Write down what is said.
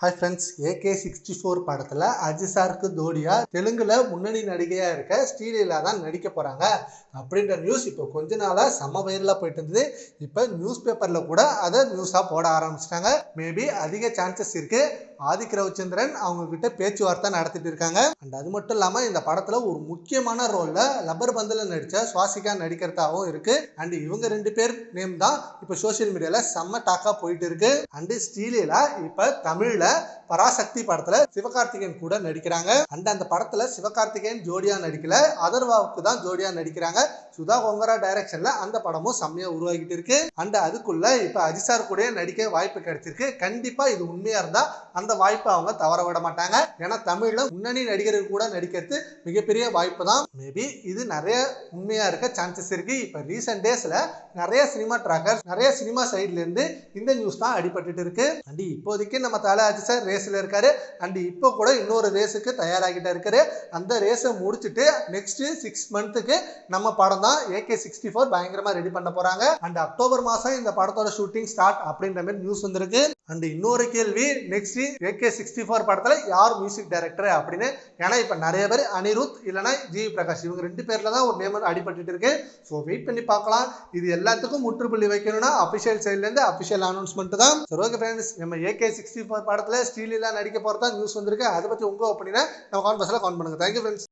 Hi friends, AK64 படத்தில் அஜிசாருக்கு ஜோடியா தெலுங்குல முன்னணி நடிகையாக இருக்க ஸ்ரீலீலா தான் நடிக்க போகிறாங்க அப்படின்ற நியூஸ் இப்போ கொஞ்ச நாளாக செம்ம வைரலாக போயிட்டு இருந்தது. இப்போ நியூஸ் பேப்பரில் கூட அதை நியூஸாக போட ஆரம்பிச்சிட்டாங்க. மேபி அதிக சான்சஸ் இருக்கு ஆதிக் ரவிச்சந்திரன் அவங்க கிட்ட பேச்சுவார்த்தை நடத்திட்டு இருக்காங்க. அண்ட் அது மட்டும் இல்லாமல் இந்த படத்தில் ஒரு முக்கியமான ரோலில் லப்பர் பந்தில் நடித்த சுவாசிகா நடிக்கிறதாகவும் இருக்கு. அண்ட் இவங்க ரெண்டு பேர் நேம் தான் இப்போ சோசியல் மீடியாவில் செம்ம டாக்காக போயிட்டு இருக்கு. அண்ட் ஸ்ரீலீலா இப்போ தமிழில் பராசக்தி படத்துல சிவகார்த்திகேயன் கூட நடிக்கிறாங்க. அந்த படத்துல சிவகார்த்திகேயன் ஜோடியா நடிக்கல, அதர்வாவுக்கு தான் ஜோடியா நடிக்கிறாங்க. சுதா கொங்கரா டைரக்ஷன்ல அந்த படமும் செம்மையா உருவாகிட்டு இருக்கு. அதுக்குள்ள இப்ப அஜிசார் கூட நடிக்க வாய்ப்பு கிடைச்சிருக்கு. கண்டிப்பா இது உண்மையா இருந்தா அந்த வாய்ப்பை அவங்க தவற விட மாட்டாங்க. ஏன்னா தமிழ்ல முன்னணி நடிகர்கள் கூட நடிக்கிறது மிகப்பெரிய வாய்ப்பு தான். மேபி இது நிறைய உண்மையா இருக்க சான்சஸ் இருக்கு. இப்ப ரீசெண்ட் டேஸ்ல நிறைய சினிமா டிராக்கர், நிறைய சினிமா சைட்ல இருந்து இந்த நியூஸ் தான் அடிபட்டு இருக்கு. இப்போதைக்கு நம்ம தல அஜிசார் ரேஸ்ல இருக்காரு. இப்போ கூட இன்னொரு ரேஸுக்கு தயாராகிட்டு இருக்காரு. அந்த ரேஸை முடிச்சுட்டு நெக்ஸ்ட் 6 மந்த்துக்கு நம்ம படம் தான் AK64 பயங்கரமா ரெடி பண்ண போறாங்க. அக்டோபர் மாசம் இந்த படத்தோட ஷூட்டிங் ஸ்டார்ட் அப்படின்ற மாதிரி நியூஸ் வந்திருக்கு. இன்னொரு கேள்வி, நெக்ஸ்ட் AK64 படத்துல யார் மியூசிக் டைரக்டர் அப்படின்னு. ஏன்னா இப்ப நிறைய பேர் அனிருத் இல்லைன்னா ஜிவி பிரகாஷ் இவங்க ரெண்டு பேர்ல தான் ஒரு நேம் அடிபட்டு இருக்கு. ஸோ வெயிட் பண்ணி பார்க்கலாம். இது எல்லாத்துக்கும் முற்றுப்புள்ளி வைக்கணும்னா அபிஷியல் சைட்ல இருந்து அபிஷியல் அனௌன்ஸ்மெண்ட் தான். ஓகே ஃப்ரெண்ட்ஸ், நம்ம AK64 படத்துல ஸ்ரீலீலா நடிக்க போறதா நியூஸ் வந்திருக்கு. அதை பத்தி உங்க ஒப்பீனியனை நம்ம கமெண்ட் பாக்ஸ்ல கமெண்ட் பண்ணுங்க. Thank you friends.